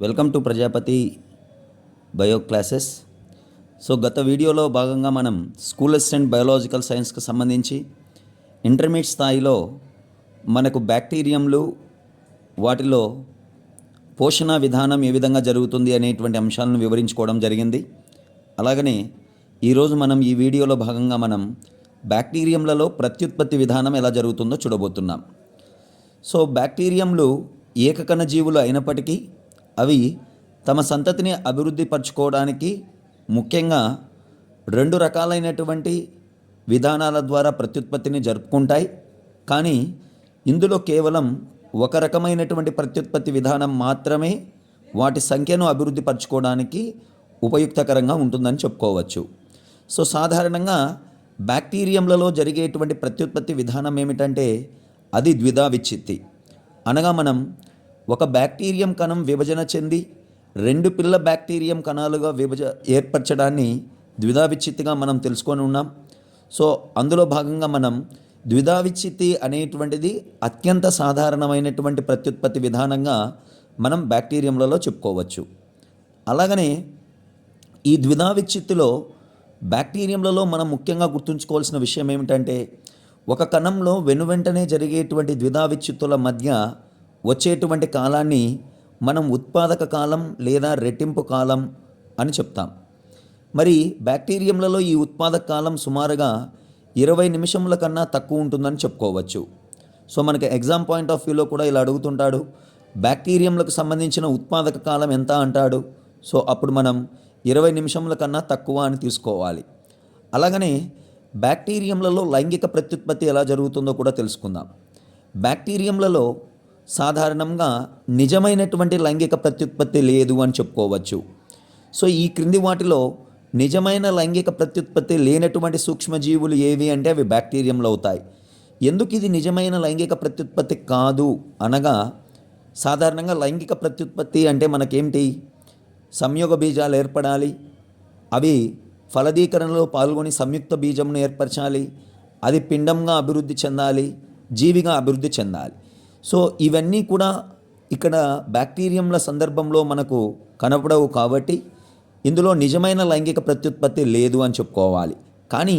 Welcome to Prajapati bio classes. గత వీడియోలో భాగంగా మనం స్కూల్ అసిస్టెంట్ బయోలాజికల్ సైన్స్కి సంబంధించి ఇంటర్మీడియట్ స్థాయిలో మనకు బ్యాక్టీరియంలు, వాటిలో పోషణ విధానం ఏ విధంగా జరుగుతుంది అనేటువంటి అంశాలను వివరించుకోవడం జరిగింది. అలాగనే ఈరోజు మనం ఈ వీడియోలో భాగంగా మనం బ్యాక్టీరియంలలో ప్రత్యుత్పత్తి విధానం ఎలా జరుగుతుందో చూడబోతున్నాం. బ్యాక్టీరియంలు ఏకకణ జీవులు అయినప్పటికీ అవి తమ సంతతిని అభివృద్ధి పరచుకోవడానికి ముఖ్యంగా రెండు రకాలైనటువంటి విధానాల ద్వారా ప్రత్యుత్పత్తిని జరుపుకుంటాయి. కానీ ఇందులో కేవలం ఒక రకమైనటువంటి ప్రత్యుత్పత్తి విధానం మాత్రమే వాటి సంఖ్యను అభివృద్ధి పరచుకోవడానికి ఉపయుక్తకరంగా ఉంటుందని చెప్పుకోవచ్చు. సాధారణంగా బ్యాక్టీరియంలలో జరిగేటువంటి ప్రత్యుత్పత్తి విధానం ఏమిటంటే అది ద్విధా విచ్ఛిత్తి. అనగా మనం ఒక బ్యాక్టీరియం కణం విభజన చెంది రెండు పిల్ల బ్యాక్టీరియం కణాలుగా ఏర్పరచడాన్ని ద్విధా విచ్ఛిత్తిగా మనం తెలుసుకొని ఉన్నాం. అందులో భాగంగా మనం ద్విధా విచ్ఛిత్తి అనేటువంటిది అత్యంత సాధారణమైనటువంటి ప్రత్యుత్పత్తి విధానంగా మనం బ్యాక్టీరియంలలో చెప్పుకోవచ్చు. అలాగనే ఈ ద్విధా విచ్ఛిత్తిలో బ్యాక్టీరియంలలో మనం ముఖ్యంగా గుర్తుంచుకోవాల్సిన విషయం ఏమిటంటే ఒక కణంలో వెనువెంటనే జరిగేటువంటి ద్విధా విచ్ఛిత్తుల మధ్య వచ్చేటువంటి కాలాన్ని మనం ఉత్పాదక కాలం లేదా రెట్టింపు కాలం అని చెప్తాం. మరి బ్యాక్టీరియంలలో ఈ ఉత్పాదక కాలం సుమారుగా 20 నిమిషముల కన్నా తక్కువ ఉంటుందని చెప్పుకోవచ్చు. మనకి ఎగ్జామ్ పాయింట్ ఆఫ్ వ్యూలో కూడా ఇలా అడుగుతుంటాడు, బ్యాక్టీరియంలకు సంబంధించిన ఉత్పాదక కాలం ఎంత అంటాడు. అప్పుడు మనం 20 నిమిషముల కన్నా తక్కువ అని తీసుకోవాలి. అలాగనే బ్యాక్టీరియంలలో లైంగిక ప్రత్యుత్పత్తి ఎలా జరుగుతుందో కూడా తెలుసుకుందాం. బ్యాక్టీరియంలలో సాధారణంగా నిజమైనటువంటి లైంగిక ప్రత్యుత్పత్తి లేదు అని చెప్పుకోవచ్చు. ఈ క్రింది వాటిలో నిజమైన లైంగిక ప్రత్యుత్పత్తి లేనటువంటి సూక్ష్మజీవులు ఏవి అంటే అవి బ్యాక్టీరియంలో అవుతాయి. ఎందుకు ఇది నిజమైన లైంగిక ప్రత్యుత్పత్తి కాదు అనగా, సాధారణంగా లైంగిక ప్రత్యుత్పత్తి అంటే మనకేంటి, సంయోగ బీజాలు ఏర్పడాలి, అవి ఫలదీకరణలో పాల్గొని సంయుక్త బీజంను ఏర్పరచాలి, అది పిండంగా అభివృద్ధి చెందాలి, జీవిగా అభివృద్ధి చెందాలి. ఇవన్నీ కూడా ఇక్కడ బ్యాక్టీరియంల సందర్భంలో మనకు కనపడవు కాబట్టి ఇందులో నిజమైన లైంగిక ప్రత్యుత్పత్తి లేదు అని చెప్పుకోవాలి. కానీ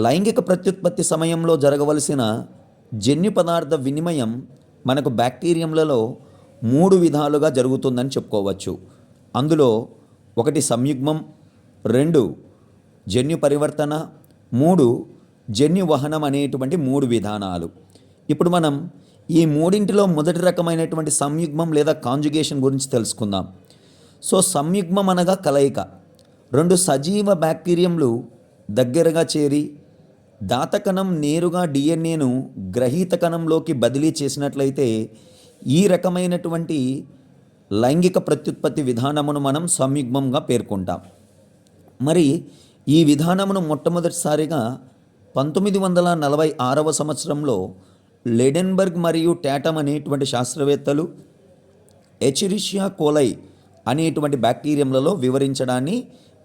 లైంగిక ప్రత్యుత్పత్తి సమయంలో జరగవలసిన జన్యు పదార్థ వినిమయం మనకు బ్యాక్టీరియంలలో 3 విధాలుగా జరుగుతుందని చెప్పుకోవచ్చు. అందులో 1 సంయుగ్మం, 2 జన్యు పరివర్తన, 3 జన్యు వహనం అనేటువంటి 3 విధానాలు. ఇప్పుడు మనం ఈ మూడింటిలో మొదటి రకమైనటువంటి సంయుగ్మం లేదా కాంజుగేషన్ గురించి తెలుసుకుందాం. సంయుగ్మం అనగా కలయిక. 2 సజీవ బ్యాక్టీరియంలు దగ్గరగా చేరి దాతకణం నేరుగా డిఎన్ఏను గ్రహీత కణంలోకి బదిలీ చేసినట్లయితే ఈ రకమైనటువంటి లైంగిక ప్రత్యుత్పత్తి విధానమును మనం సంయుగ్మంగా పేర్కొంటాం. మరి ఈ విధానమును మొట్టమొదటిసారిగా 1946వ సంవత్సరంలో లెడెన్బర్గ్ మరియు టాటమ్ అనేటువంటి శాస్త్రవేత్తలు ఎచిరిషియా కోలై అనేటువంటి బ్యాక్టీరియంలలో వివరించడాన్ని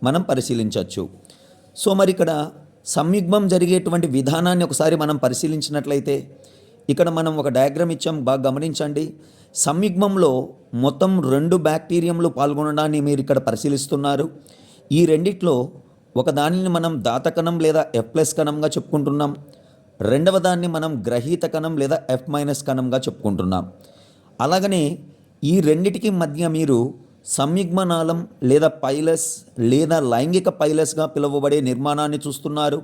మనం పరిశీలించవచ్చు. మరి ఇక్కడ సంయుగ్మం జరిగేటువంటి విధానాన్ని ఒకసారి మనం పరిశీలించినట్లయితే ఇక్కడ మనం ఒక డయాగ్రామ్ ఇచ్చాం, బాగా గమనించండి. సంయుగ్మంలో మొత్తం 2 బ్యాక్టీరియంలు పాల్గొనడాన్ని మీరు ఇక్కడ పరిశీలిస్తున్నారు. ఈ రెండిట్లో ఒక దానిని మనం దాతకణం లేదా F+ కణంగా చెప్పుకుంటున్నాం, రెండవ దాన్ని మనం గ్రహీత కణం లేదా F- కణంగా చెప్పుకుంటున్నాం. అలాగనే ఈ రెండిటికి మధ్య మీరు సంయుగ్మనాళం లేదా పైలస్ లేదా లైంగిక పైలస్గా పిలువబడే నిర్మాణాన్ని చూస్తున్నారు.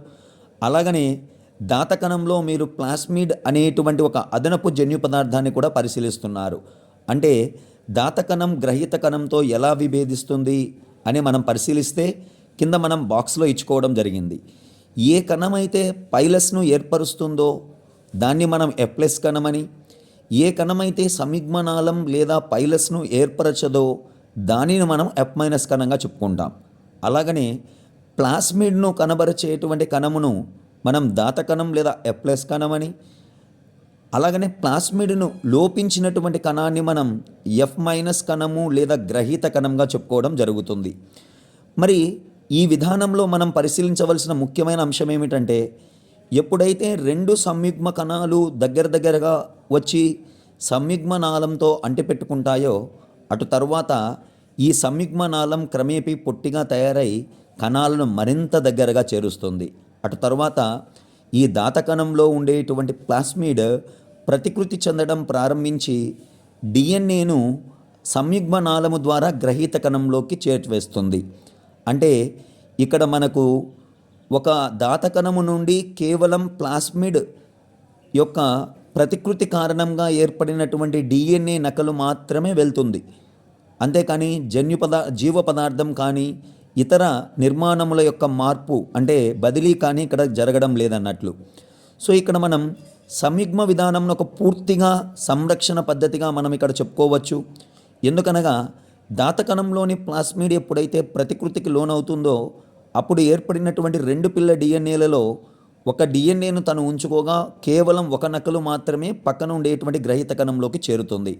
అలాగనే దాతకణంలో మీరు ప్లాస్మిడ్ అనేటువంటి ఒక అదనపు జన్యు పదార్థాన్ని కూడా పరిశీలిస్తున్నారు. అంటే దాతకణం గ్రహీత కణంతో ఎలా విభేదిస్తుంది అని మనం పరిశీలిస్తే కింద మనం బాక్స్లో ఇచ్చుకోవడం జరిగింది. ఏ కణమైతే పైలస్ను ఏర్పరుస్తుందో దాన్ని మనం F+ కణమని, ఏ కణమైతే సంయుగ్మనాళం లేదా పైలస్ను ఏర్పరచదో దానిని మనం F- కణంగా చెప్పుకుంటాం. అలాగనే ప్లాస్మిడ్ను కనబరిచేటువంటి కణమును మనం దాతకణం లేదా F+ కణమని, అలాగనే ప్లాస్మిడ్ను లోపించినటువంటి కణాన్ని మనం F- కణము లేదా గ్రహీత కణంగా చెప్పుకోవడం జరుగుతుంది. మరి ఈ విధానంలో మనం పరిశీలించవలసిన ముఖ్యమైన అంశం ఏమిటంటే, ఎప్పుడైతే 2 సంయుగ్మ కణాలు దగ్గరగా వచ్చి సంయుగ్మ నాళంతో అంటిపెట్టుకుంటాయో అటు తరువాత ఈ సంయుగ్మ నాళం క్రమేపీ పొట్టిగా తయారై కణాలను మరింత దగ్గరగా చేరుస్తుంది. అటు తరువాత ఈ దాతకణంలో ఉండేటువంటి ప్లాస్మిడ్ ప్రతికృతి చెందడం ప్రారంభించి డిఎన్ఏను సంయుగ్మ నాళము ద్వారా గ్రహీత కణంలోకి చేర్చివేస్తుంది. అంటే ఇక్కడ మనకు ఒక దాతకణము నుండి కేవలం ప్లాస్మిడ్ యొక్క ప్రతికృతి కారణంగా ఏర్పడినటువంటి డిఎన్ఏ నకలు మాత్రమే వెళ్తుంది. అంతేకాని జీవ పదార్థం కానీ ఇతర నిర్మాణముల యొక్క మార్పు అంటే బదిలీ కానీ ఇక్కడ జరగడం లేదన్నట్లు. సో ఇక్కడ మనం సంయుగ్మ విధానంలో ఒక పూర్తిగా సంరక్షణ పద్ధతిగా మనం ఇక్కడ చెప్పుకోవచ్చు. ఎందుకనగా దాతకణంలోని ప్లాస్మిడ్ ఎప్పుడైతే ప్రతికృతికి లోనవుతుందో అప్పుడు ఏర్పడినటువంటి 2 పిల్ల డిఎన్ఏలలో ఒక డిఎన్ఏను తను ఉంచుకోగా కేవలం ఒక నకలు మాత్రమే పక్కన ఉండేటువంటి గ్రహీత కణంలోకి చేరుతుంది.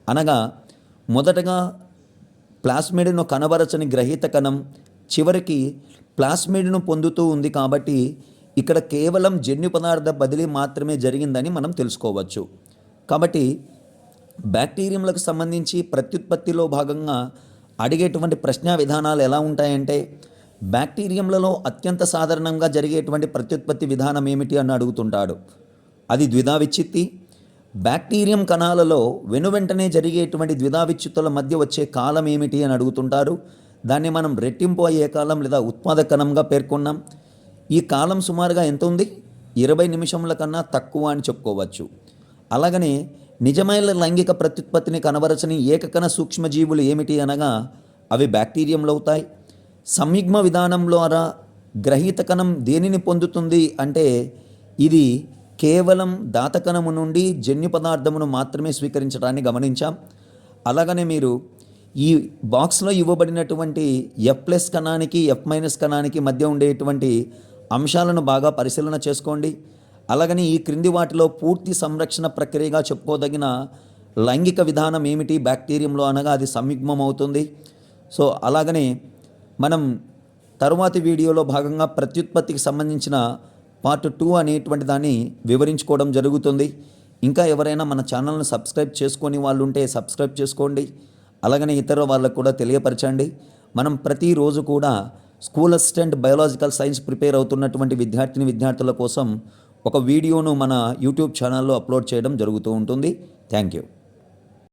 అనగా మొదటగా ప్లాస్మిడ్ను కనబరచని గ్రహీత కణం చివరికి ప్లాస్మిడ్ను పొందుతూ ఉంది. కాబట్టి ఇక్కడ కేవలం జన్యు పదార్థ బదిలీ మాత్రమే జరిగిందని మనం తెలుసుకోవచ్చు. కాబట్టి బ్యాక్టీరియంలకు సంబంధించి ప్రత్యుత్పత్తిలో భాగంగా అడిగేటువంటి ప్రశ్న విధానాలు ఎలా ఉంటాయంటే, బ్యాక్టీరియంలలో అత్యంత సాధారణంగా జరిగేటువంటి ప్రత్యుత్పత్తి విధానం ఏమిటి అని అడుగుతుంటాడు. అది ద్విధా విచ్ఛిత్తి. బ్యాక్టీరియం కణాలలో వెనువెంటనే జరిగేటువంటి ద్విధా విచ్ఛిత్తుల మధ్య వచ్చే కాలం ఏమిటి అని అడుగుతుంటారు. దాన్ని మనం రెట్టింపు అయ్యే కాలం లేదా ఉత్పాదక కణంగా పేర్కొన్నాం. ఈ కాలం సుమారుగా ఎంత ఉంది? 20 నిమిషముల కన్నా తక్కువ అని చెప్పుకోవచ్చు. అలాగనే నిజమైన లైంగిక ప్రత్యుత్పత్తిని కనబరచని ఏకకణ సూక్ష్మజీవులు ఏమిటి అనగా అవి బ్యాక్టీరియంలో అవుతాయి. సంయుగ్మ విధానం ద్వారా గ్రహీత కణం దేనిని పొందుతుంది అంటే ఇది కేవలం దాతకణము నుండి జన్యు పదార్థమును మాత్రమే స్వీకరించడాన్ని గమనించాం. అలాగనే మీరు ఈ బాక్స్లో ఇవ్వబడినటువంటి F+ కణానికి F- కణానికి మధ్య ఉండేటువంటి అంశాలను బాగా పరిశీలన చేసుకోండి. అలాగని ఈ క్రింది వాటిలో పూర్తి సంరక్షణ ప్రక్రియగా చెప్పుకోదగిన లైంగిక విధానం ఏమిటి బ్యాక్టీరియంలో అనగా అది సంయుగ్మం అవుతుంది. సో అలాగనే మనం తరువాతి వీడియోలో భాగంగా ప్రత్యుత్పత్తికి సంబంధించిన పార్ట్ 2 అనేటువంటి దాన్ని వివరించుకోవడం జరుగుతుంది. ఇంకా ఎవరైనా మన ఛానల్ను సబ్స్క్రైబ్ చేసుకొని వాళ్ళు ఉంటే సబ్స్క్రైబ్ చేసుకోండి. అలాగనే ఇతర వాళ్ళకు కూడా తెలియపరచండి. మనం ప్రతిరోజు కూడా school assistant biological science prepare అవుతున్నటువంటి విద్యార్థుల కోసం ఒక వీడియోను మన యూట్యూబ్ ఛానల్లో అప్లోడ్ చేయడం జరుగుతూ ఉంటుంది. Thank you.